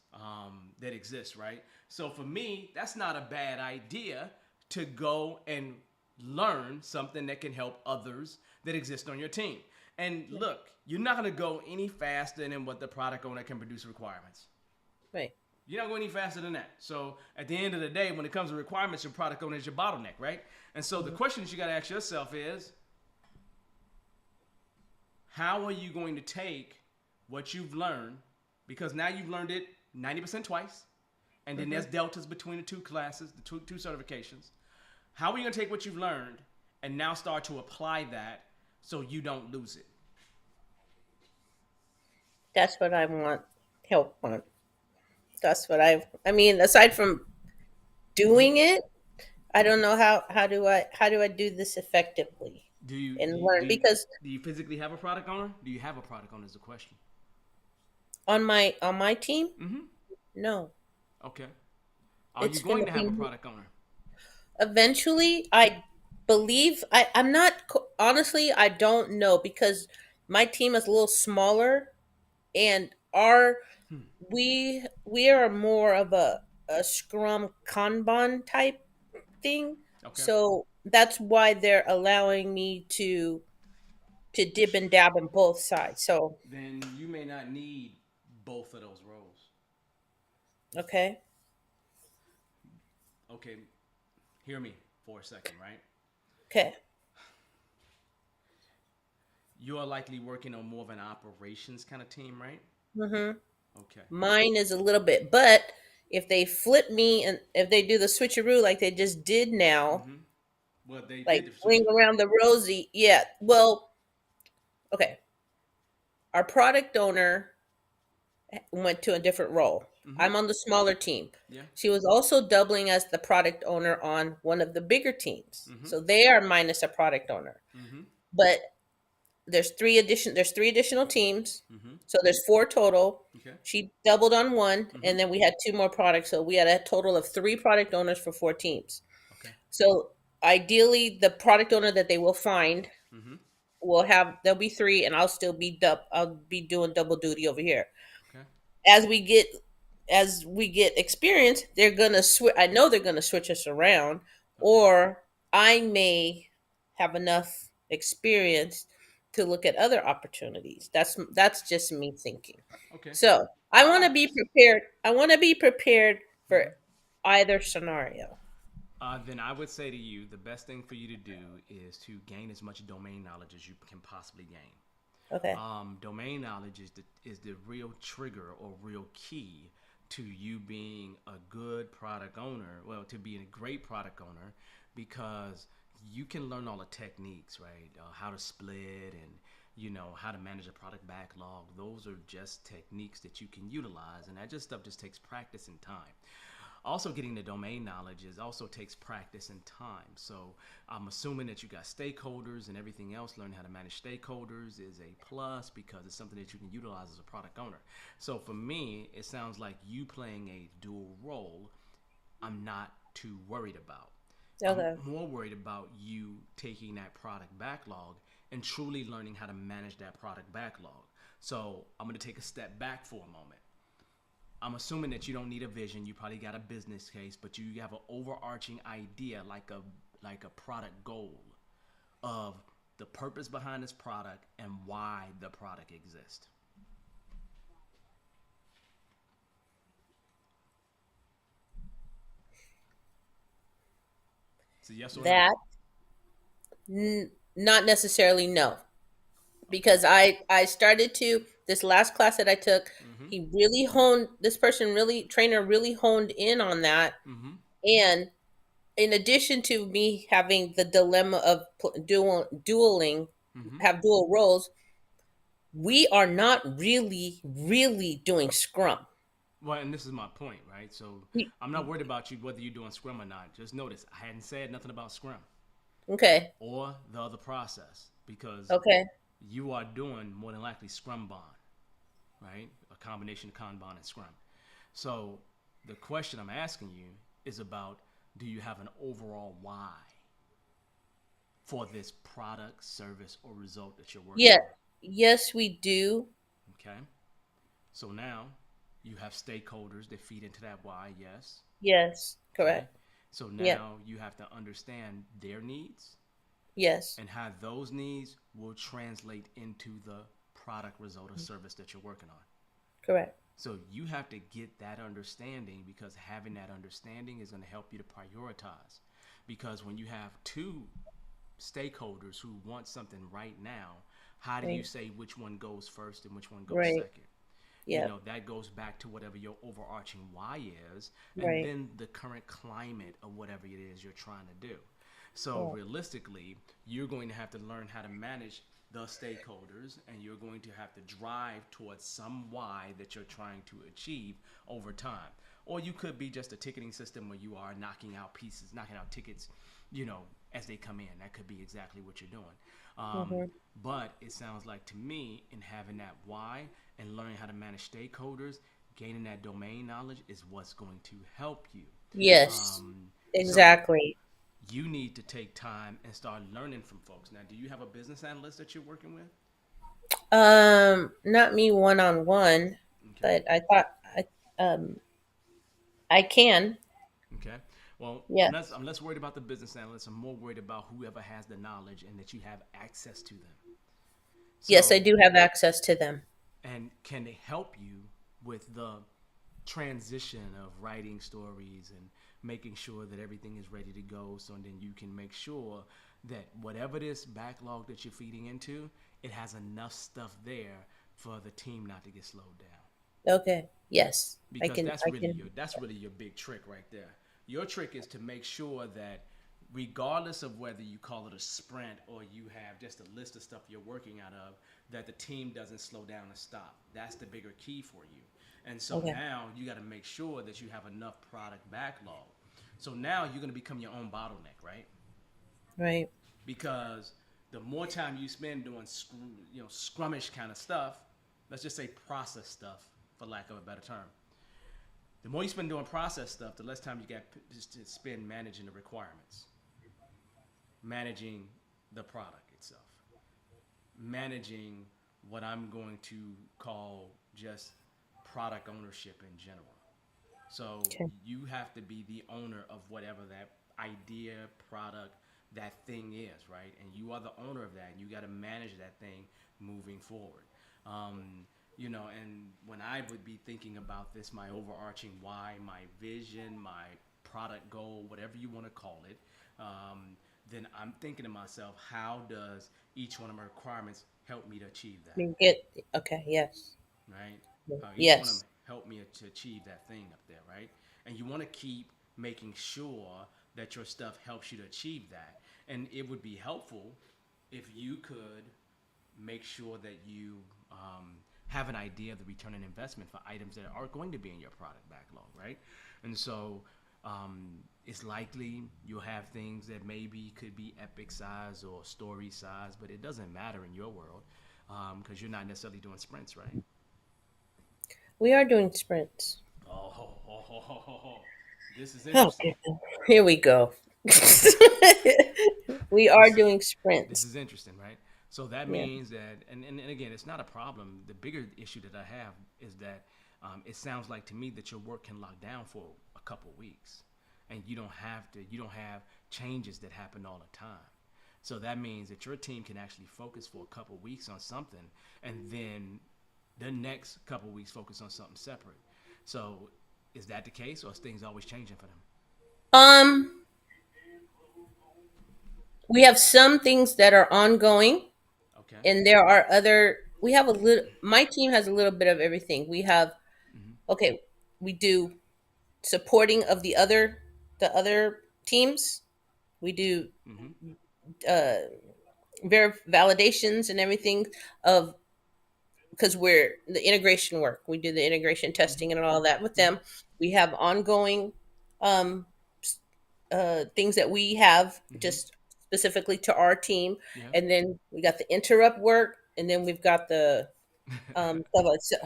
that exist, right? So for me, that's not a bad idea to go and learn something that can help others that exist on your team. And look, you're not going to go any faster than what the product owner can produce requirements. Right. You're not going any faster than that. So at the end of the day, when it comes to requirements, your product owner is your bottleneck, right? And so the question that you got to ask yourself is, how are you going to take what you've learned, because now you've learned it 90% twice, and then there's deltas between the two classes, the two certifications. How are you going to take what you've learned and now start to apply that so you don't lose it? That's what I want help on. That's what I mean, aside from doing it, I don't know how do I do this effectively Do you and do you, learn, do you, because do you physically have a product owner? Do you have a product owner is the question. on my team, Mm-hmm. no. Okay. Are you It's going gonna to have be a product owner? eventually. I believe I'm not honestly. I don't know, because my team is a little smaller, and our Hmm. we are more of a Scrum Kanban type thing. Okay. So that's why they're allowing me to dip and dab on both sides. So Then you may not need both of those roles. okay, Okay. Hear me for a second, right? okay, You're likely working on more of an operations kind of team, right? mm-hmm. Okay. Mine is a little bit, but if they flip me and if they do the switcheroo like they just did now, Mm-hmm. Well, they did like the ring switcheroo. around the rosy, yeah. Well, okay. Our product owner went to a different role. Mm-hmm. I'm on the smaller team. Yeah. She was also doubling as the product owner on one of the bigger teams. Mm-hmm. So they are minus a product owner. Mm-hmm. But there's three additional teams. Mm-hmm. So there's four total. Okay. She doubled on one Mm-hmm. and then we had two more products. So we had a total of three product owners for four teams. Okay. So ideally the product owner that they will find Mm-hmm. will have there'll be three and I'll be doing double duty over here. Okay. As we get experience, they're gonna switch. I know they're gonna switch us around, Okay. or I may have enough experience to look at other opportunities. That's just me thinking. Okay. So I want to Ah. be prepared. I want to be prepared for Mm-hmm. either scenario. Then I would say to you, the best thing for you to do is to gain as much domain knowledge as you can possibly gain. Okay. Domain knowledge is the real trigger or real key to you being a good product owner. Well, to being a great product owner, because you can learn all the techniques, right? How to split and how to manage a product backlog. Those are just techniques that you can utilize, and that just stuff just takes practice and time. Also, getting the domain knowledge is also takes practice and time. So I'm assuming that you got stakeholders and everything else. Learning how to manage stakeholders is a plus because it's something that you can utilize as a product owner. So for me, it sounds like you playing a dual role. I'm not too worried about. I'm Okay. more worried about you taking that product backlog and truly learning how to manage that product backlog. So I'm going to take a step back for a moment. I'm assuming that you don't need a vision. You probably got a business case, but you have an overarching idea, like a product goal of the purpose behind this product and why the product exists. So yes or no? That not necessarily no. Because I started to this last class that I took. Mm-hmm. He really honed this person really trainer really honed in on that, Mm-hmm. and in addition to me having the dilemma of dueling, Mm-hmm. have dual roles, we are not really doing Scrum. Well, and this is my point, right? So We- I'm not worried about you whether you're doing Scrum or not. Just notice I hadn't said nothing about Scrum Okay, or the other process because okay, you are doing more than likely Scrum Bond, right? A combination of Kanban and Scrum. So the question I'm asking you is about, do you have an overall why for this product, service, or result that you're working yeah, on? yes, we do. Okay. So now you have stakeholders that feed into that why, yes. Yes, Okay. correct. So Yeah, now you have to understand their needs yes, and how those needs will translate into the product, result, or service that you're working on. correct. So you have to get that understanding because having that understanding is going to help you to prioritize. Because when you have two stakeholders who want something right now, how do you Right, say which one goes first and which one goes right. second? Yeah, That goes back to whatever your overarching why is, and right. then the current climate of whatever it is you're trying to do. So Yeah. realistically, you're going to have to learn how to manage the stakeholders, and you're going to have to drive towards some why that you're trying to achieve over time. Or you could be just a ticketing system where you are knocking out pieces, knocking out tickets, you know, as they come in. That could be exactly what you're doing. Hmm. But it sounds like to me, in having that why and learning how to manage stakeholders, gaining that domain knowledge is what's going to help you. Yes, Um, so exactly. you need to take time and start learning from folks. Now, do you have a business analyst that you're working with? Not me one on one, Okay. but um I can. Okay. Well, Yes. I'm less worried about the business analyst. I'm more worried about whoever has the knowledge and that you have access to them. Yes, I So, do have access to them. and can they help you with the transition of writing stories and making sure that everything is ready to go so then you can make sure that whatever this backlog that you're feeding into, it has enough stuff there for the team not to get slowed down. Okay. Yes. I because can. I can. that's really your big trick right there. Your trick is to make sure that regardless of whether you call it a sprint or you have just a list of stuff you're working out of, that the team doesn't slow down and stop. That's the bigger key for you. And so Okay. now you got to make sure that you have enough product backlog. So now you're going to become your own bottleneck, right? Right. Because the more time you spend doing scrummish kind of stuff, let's just say process stuff for lack of a better term, the more you spend doing process stuff, the less time you got just to spend managing the requirements, managing the product itself, managing what I'm going to call just product ownership in general. So Okay. you have to be the owner of whatever that idea, product, that thing is, right? And you are the owner of that. And you got to manage that thing moving forward. And when I would be thinking about this, my overarching why, my vision, my product goal, whatever you want to call it, then I'm thinking to myself, how does each one of my requirements help me to achieve that? You get. Okay. Yes. Right? Each one of them Yes. help me to achieve that thing up there, right? And you want to keep making sure that your stuff helps you to achieve that. And it would be helpful if you could make sure that you have an idea of the return on investment for items that are going to be in your product backlog, right? And so it's likely you'll have things that maybe could be epic size or story size, but it doesn't matter in your world because you're not necessarily doing sprints, right? We are doing sprints. Oh, ho, ho, ho, ho, ho, ho. This is Oh, interesting. goodness. Here we go. We are This doing this sprints. is interesting, right? So that Yeah. means that, and again, it's not a problem. The bigger issue that I have is that it sounds like to me that your work can lock down for a couple weeks, and you don't have changes that happen all the time. So that means that your team can actually focus for a couple weeks on something, and then the next couple weeks focus on something separate. So is that the case, or is things always changing for them? Um, we have some things that are ongoing, Okay. and there are other. We have a little. My team has a little bit of everything. We have. Mm-hmm. Okay, we do supporting of the other teams. We do Mm-hmm. uh validations and everything of because we're the integration work. We do the integration Mm-hmm. testing and all that with them. We have ongoing um, things that we have Mm-hmm. just specifically to our team, Yeah. and then we got the interrupt work, and then we've got the stuff so,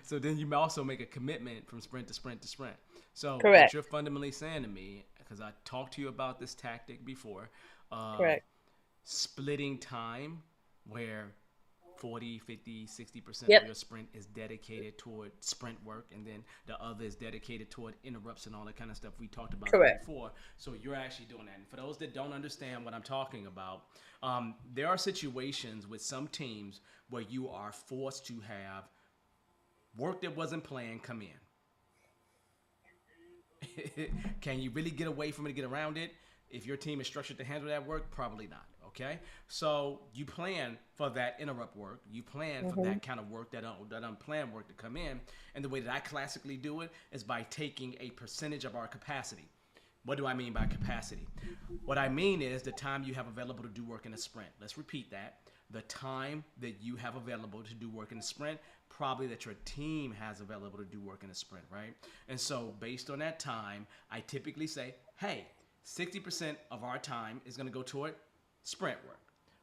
So then you also make a commitment from sprint to sprint to sprint. So what correct, you're fundamentally saying to me, because I talked to you about this tactic before, of correct. splitting time where 40, 50, 60% of Yep, your sprint is dedicated toward sprint work, and then the other is dedicated toward interrupts and all that kind of stuff. We talked about that correct. before. So you're actually doing that. And for those that don't understand what I'm talking about, there are situations with some teams where you are forced to have work that wasn't planned come in. Can you really get away from it, get around it? If your team is structured to handle that work, probably not. Okay, so you plan for that interrupt work. You plan for Hmm. that kind of work, that unplanned work to come in. And the way that I classically do it is by taking a percentage of our capacity. What do I mean by capacity? What I mean is the time you have available to do work in a sprint. Let's repeat that. The time that you have available to do work in a sprint, probably that your team has available to do work in a sprint, right? And so, based on that time, I typically say, hey, 60% of our time is going to go toward sprint work.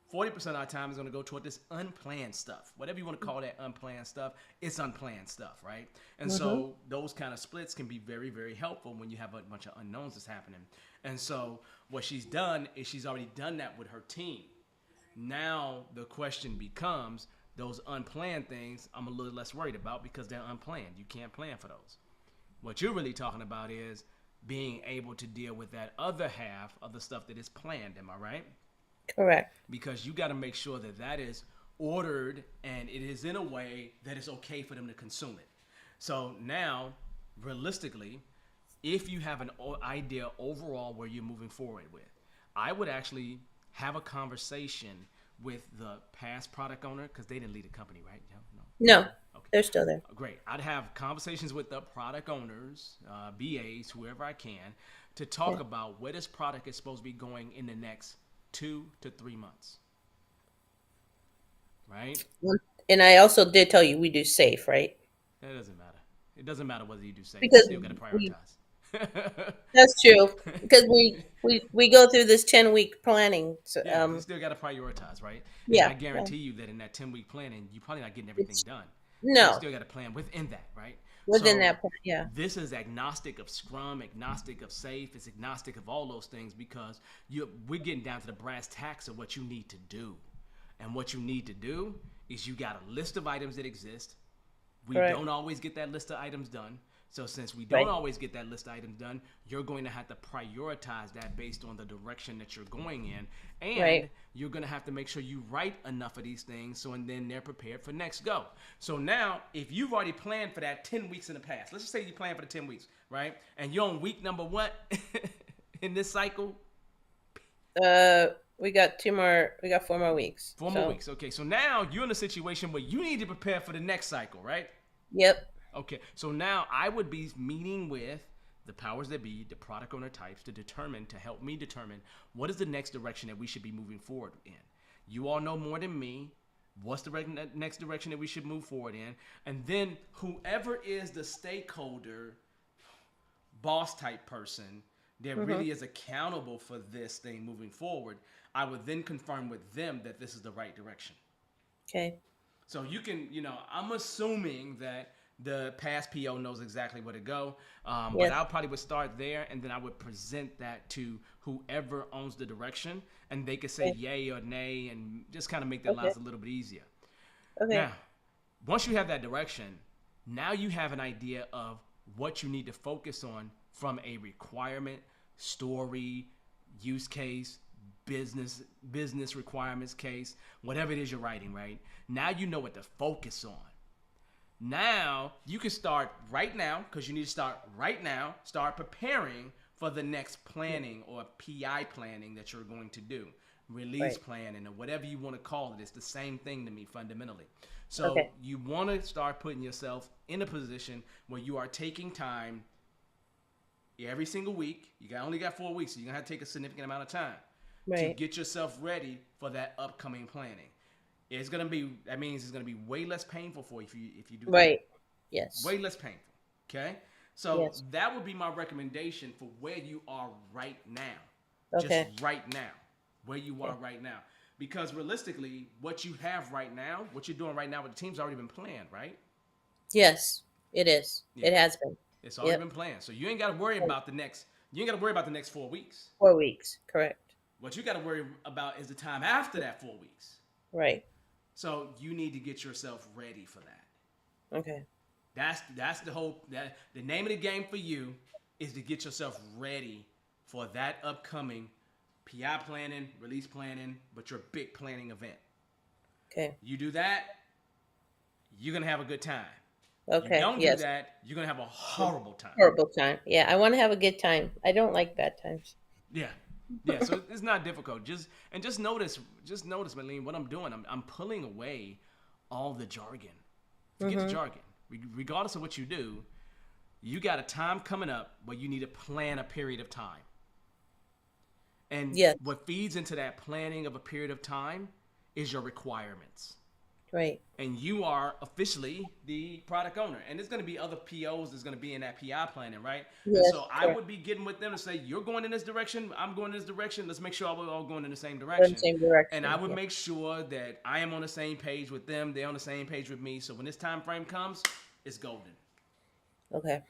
40% of our time is going to go toward this unplanned stuff. Whatever you want to call that unplanned stuff, it's unplanned stuff, right? And Hmm. so those kind of splits can be very, very helpful when you have a bunch of unknowns that's happening. And so what she's done is she's already done that with her team. Now the question becomes those unplanned things I'm a little less worried about because they're unplanned. You can't plan for those. What you're really talking about is being able to deal with that other half of the stuff that is planned. Am I right? Correct. Because you got to make sure that that is ordered and it is in a way that it's okay for them to consume it. So now, realistically, if you have an idea overall where you're moving forward with, I would actually have a conversation with the past product owner because they didn't leave the company, right? No. No, Okay. they're still there. Great. I'd have conversations with the product owners, BAs, whoever I can, to talk Yeah. about where this product is supposed to be going in the next 2 to 3 months. Right? And I also did tell you we do safe, right? That doesn't matter. It doesn't matter whether you do safe. You Because still got to we prioritize. that's true. Because we go through this 10-week planning. So, Yeah, you still got to prioritize, right? And yeah, I yeah. guarantee you that in that 10-week planning, you're probably not getting everything It's done. So you no still got to plan within that, right? within So that point. Yeah. this is agnostic of Scrum, agnostic of Safe, it's agnostic of all those things because we're getting down to the brass tacks of what you need to do. And what you need to do is you got a list of items that exist. We Correct. don't always get that list of items done. So since we don't Right. always get that list of items done, you're going to have to prioritize that based on the direction that you're going in. And Right. you're going to have to make sure you write enough of these things so and then they're prepared for next go. So now, if you've already planned for that 10 weeks in the past, let's just say you plan for the 10 weeks, right? And you're on week number what in this cycle? We got 2 more. We got 4 more weeks. 4 more weeks. Okay, so now you're in a situation where you need to prepare for the next cycle, right? Yep. Okay, so now I would be meeting with the powers that be, the product owner types, to help me determine what is the next direction that we should be moving forward in. You all know more than me. What's the next direction that we should move forward in? And then whoever is the stakeholder, boss type person that really is accountable for this thing moving forward, I would then confirm with them that this is the right direction. Okay. So you can, I'm assuming that the past PO knows exactly where to go. But Yes. I probably would start there and then I would present that to whoever owns the direction and they could say Okay. yay or nay and just kind of make their Okay. lives a little bit easier. Okay. Now, once you have that direction, now you have an idea of what you need to focus on from a requirement, story, use case, business requirements case, whatever it is you're writing, right? Now you know what to focus on. Now you can start right now because you need to start right now. Start preparing for the next planning or PI planning that you're going to do. Release Right. planning or whatever you want to call it. It's the same thing to me fundamentally. So Okay. you want to start putting yourself in a position where you are taking time every single week. Only got 4 weeks, so you're going to have to take a significant amount of time to Right. get yourself ready for that upcoming planning. That means it's gonna be way less painful for you if you do that. Right. Yes. Way less painful. Okay? So Yes. that would be my recommendation for where you are right now. Okay. Just right now. Where you are right now. Because realistically, what you have right now, what you're doing right now with the team's already been planned, right? Yes. It is. Yeah. It has been It's already Yep. been planned. So you ain't gotta worry about the next 4 weeks. 4 weeks. Correct. What you gotta worry about is the time after that 4 weeks. Right. So you need to get yourself ready for that. Okay. That's the name of the game for you is to get yourself ready for that upcoming PI planning, release planning, but your big planning event. Okay. You do that, you're gonna have a good time. Okay. You don't Yes. do that, you're gonna have a horrible time. Horrible time. Yeah. I want to have a good time. I don't like bad times. Yeah. Yeah, so it's not difficult. Just notice, Malene, what I'm doing. I'm pulling away all the jargon. Forget the jargon. Regardless of what you do, you got a time coming up where you need to plan a period of time. And Yes. what feeds into that planning of a period of time is your requirements. Right. And you are officially the product owner. And there's going to be other POs that's going to be in that PI planning, right? Yes, And so I correct. would be getting with them to say, you're going in this direction, I'm going in this direction. Let's make sure we're all going in the same We're in direction. the same direction. And I would Yeah. make sure that I am on the same page with them. They're on the same page with me. So when this time frame comes, it's golden. Okay.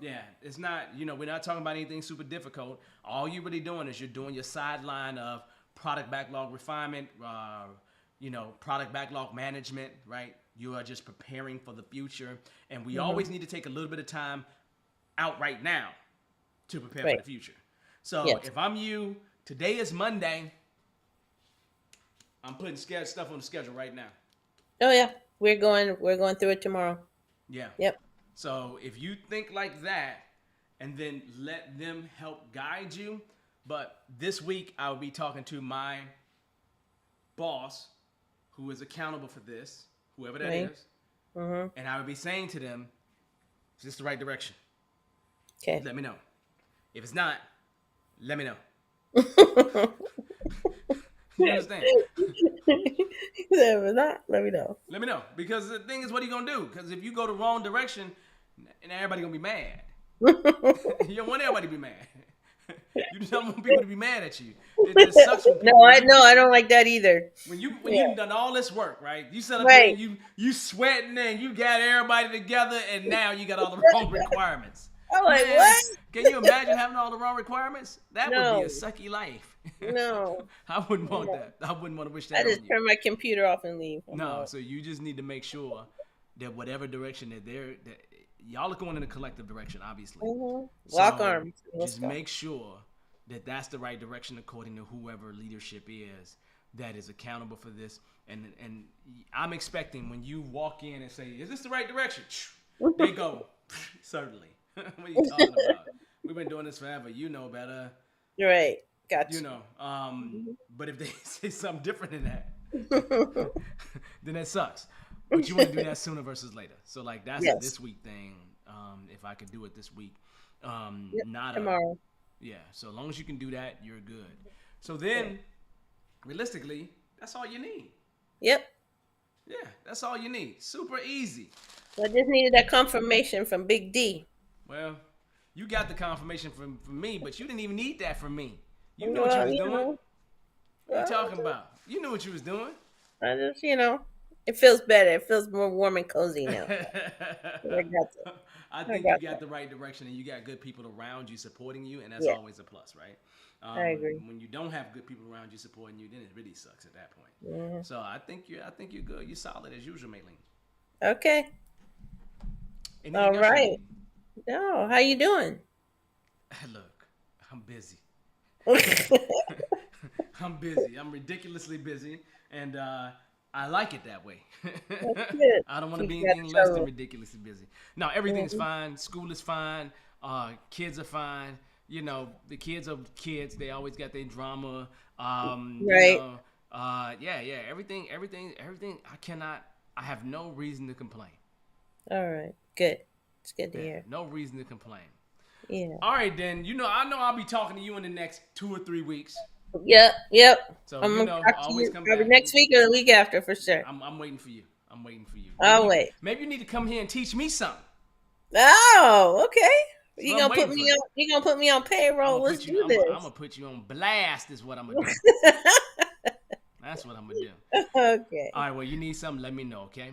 Yeah, it's not, we're not talking about anything super difficult. All you're really doing is you're doing your sideline of product backlog refinement, product backlog management, right? You are just preparing for the future. And we always need to take a little bit of time out right now to prepare for Right. the future. So Yes. if I'm you, today is Monday. I'm putting stuff on the schedule right now. Oh yeah. We're going through it tomorrow. Yeah. Yep. So if you think like that and then let them help guide you, but this week I'll be talking to my boss who is accountable for this, whoever that Right. is, Mm-hmm. and I would be saying to them, "Is this the right direction? Okay. Let me know. If it's not, let me know." You understand? Let me know. Let me know. Because the thing is, what are you going to do? Because if you go the wrong direction, and everybody going to be mad. You don't want everybody to be mad. You just don't want people to be mad at you. It just sucks when people, No, I don't like that either. when you Yeah. you've done all this work, right? You set up Right. here, you sweating and you got everybody together, and now you got all the wrong requirements. I'm like, Man, what? Can you imagine having all the wrong requirements? That would No. be a sucky life. No. I wouldn't want No. that. I wouldn't want to wish I that just on you. turn my computer off and leave. I'm No, out. so you just need to make sure that whatever direction that y'all are going in a collective direction, obviously. Mhm. Lock So, arms. Let's Just go. make sure that that's the right direction according to whoever leadership is that is accountable for this. And I'm expecting when you walk in and say, "Is this the right direction?" They go, "Certainly." What are you talking about? We've been doing this forever. You know better. Right. Got You you. know. But if they say something different than that, then that sucks. But you want to do that sooner versus later. So like that's a Yes. this week thing. If I could do it this week, Yep, not tomorrow. yeah. So as long as you can do that, you're good. So then, realistically, that's all you need. Yep. Yeah, that's all you need. Super easy. I just needed that confirmation from Big D. Well, you got the confirmation from me, but you didn't even need that from me. You knew what you Well, was you doing. know, What are you well, talking about? You knew what you was doing. I just, it feels better. It feels more warm and cozy now. I got that. I think got you got the right direction and you got good people around you supporting you, and that's Yeah. always a plus, right? I agree. When you don't have good people around you supporting you, then it really sucks at that point. Mhm. So I think you're good. You're solid as usual, Maylene. Okay. Anything All else you right. need? No, how you doing? Look, I'm busy. I'm busy. I'm ridiculously busy, and I like it that way. good. I don't want to Keep be you out of anything less than trouble. ridiculously busy. No, everything's Mhm. fine. School is fine. Kids are fine. You know, the kids are kids. They always got their drama. Right. Yeah. Everything. I have no reason to complain. All right. Good. It's good to Yeah, hear. no reason to complain. Yeah. All right, then. I know I'll be talking to you in the next 2 or 3 weeks. Yep. So I'm gonna talk to always you come probably back. next week or the week after for sure. I'm waiting for you. I'm waiting for you. I'll wait. Maybe you need to come here and teach me something. Oh, okay. You Well, I'm gonna put waiting me for on? You gonna put me on payroll? Let's do I'm this. gonna put you on blast. Is what I'm gonna do. That's what I'm gonna do. Okay. All right. Well, you need something. Let me know. Okay.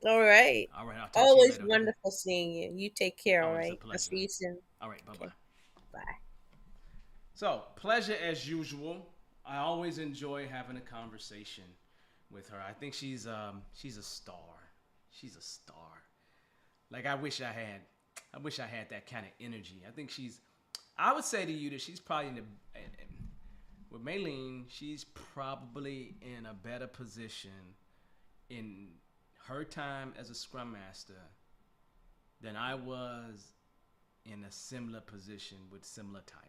All right. All right. I'll talk to you Always later. Okay? wonderful seeing you. You take care. All Always a right. I'll pleasure. see you soon. All right. Bye bye. Okay. Bye. So, pleasure as usual. I always enjoy having a conversation with her. I think she's a star. She's a star. Like I wish I had that kind of energy. I would say to you that she's probably with Maylene, she's probably in a better position in her time as a scrum master than I was in a similar position with similar timing.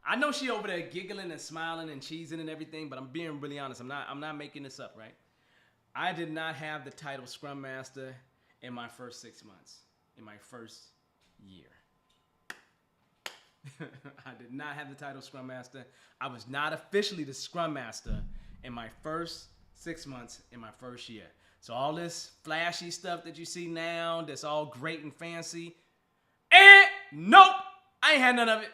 I know she over there giggling and smiling and cheesing and everything, but I'm being really honest. I'm not making this up, right? I did not have the title Scrum Master in my first 6 months, in my first year. I did not have the title Scrum Master. I was not officially the Scrum Master in my first 6 months in my first year. So all this flashy stuff that you see now, that's all great and fancy, nope, I ain't had none of it.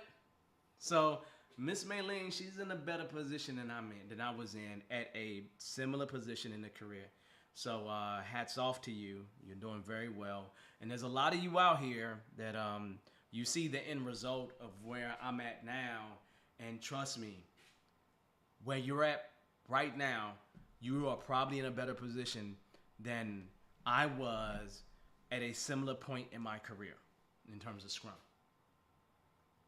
So Miss Maylene, she's in a better position than I was in at a similar position in the career. So hats off to you. You're doing very well. And there's a lot of you out here that you see the end result of where I'm at now. And trust me, where you're at right now, you are probably in a better position than I was at a similar point in my career in terms of Scrum.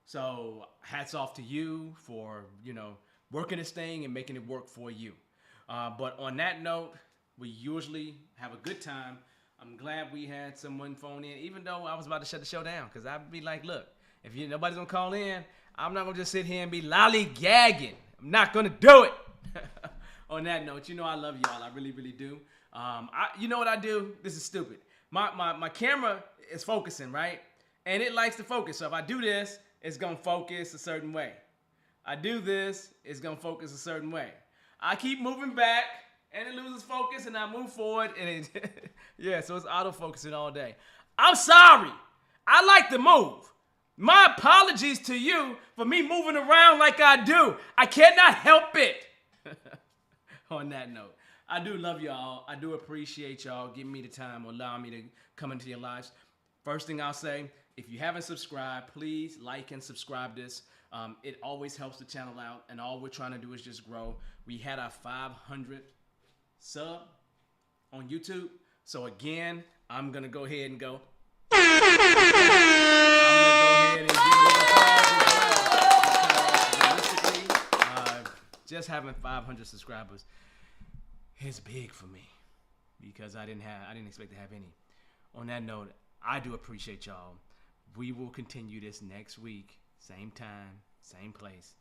So hats off to you for, working this thing and making it work for you. But on that note, we usually have a good time. I'm glad we had someone phone in, even though I was about to shut the show down, because I'd be like, look, if nobody's going to call in, I'm not going to just sit here and be lollygagging. I'm not going to do it. On that note, you know I love y'all. I really, really do. You know what I do? This is stupid. My camera is focusing, right? And it likes to focus. So if I do this, it's gonna focus a certain way. I do this, it's gonna focus a certain way. I keep moving back, and it loses focus, and I move forward, and it, yeah, so it's auto-focusing all day. I'm sorry. I like to move. My apologies to you for me moving around like I do. I cannot help it. On that note, I do love y'all. I do appreciate y'all giving me the time or allowing me to come into your lives. First thing I'll say, if you haven't subscribed, please like and subscribe this. It always helps the channel out, and all we're trying to do is just grow. We had our 500 sub on YouTube. So again, I'm going to go ahead and go. I'm going to go ahead and give it applause as well. Because realistically, just having 500 subscribers is big for me because I didn't expect to have any. On that note, I do appreciate y'all. We will continue this next week, same time, same place.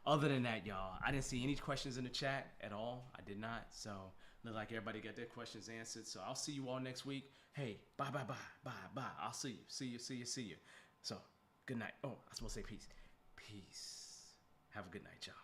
Other than that, y'all, I didn't see any questions in the chat at all. I did not. So look like everybody got their questions answered. So I'll see you all next week. Hey, bye. I'll see you. See you. So good night. Oh, I was supposed to say peace. Peace. Have a good night, y'all.